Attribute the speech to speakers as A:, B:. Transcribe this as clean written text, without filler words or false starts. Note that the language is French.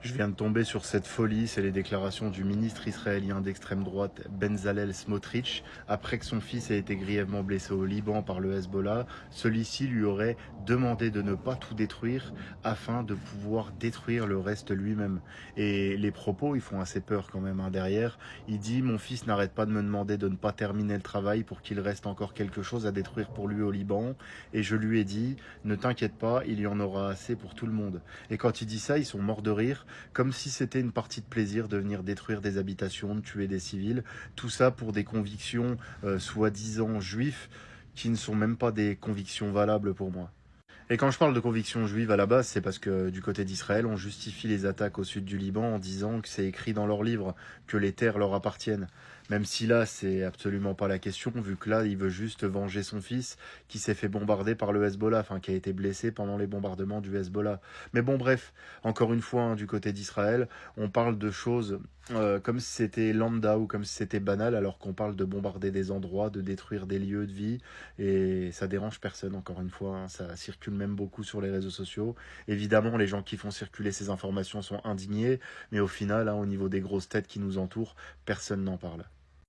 A: Je viens de tomber sur cette folie, c'est les déclarations du ministre israélien d'extrême droite Bezalel Smotrich. Après que son fils ait été grièvement blessé au Liban par le Hezbollah, celui-ci lui aurait demandé de ne pas tout détruire afin de pouvoir détruire le reste lui-même. Et les propos, ils font assez peur quand même, hein. Derrière, il dit: mon fils n'arrête pas de me demander de ne pas terminer le travail pour qu'il reste encore quelque chose à détruire pour lui au Liban. Et je lui ai dit: ne t'inquiète pas, il y en aura assez pour tout le monde. Et quand il dit ça, ils sont morts de rire, comme si c'était une partie de plaisir de venir détruire des habitations, de tuer des civils, tout ça pour des convictions soi-disant juives qui ne sont même pas des convictions valables pour moi. Et quand je parle de convictions juives à la base, c'est parce que du côté d'Israël, on justifie les attaques au sud du Liban en disant que c'est écrit dans leur livre, que les terres leur appartiennent. Même si là, c'est absolument pas la question, vu que là, il veut juste venger son fils qui s'est fait bombarder par le Hezbollah, enfin qui a été blessé pendant les bombardements du Hezbollah. Mais bon, bref, encore une fois, hein, du côté d'Israël, on parle de choses comme si c'était lambda ou comme si c'était banal, alors qu'on parle de bombarder des endroits, de détruire des lieux de vie, et ça dérange personne, encore une fois, hein. Ça circule même beaucoup sur les réseaux sociaux. Évidemment, les gens qui font circuler ces informations sont indignés, mais au final, hein, au niveau des grosses têtes qui nous entourent, personne n'en parle.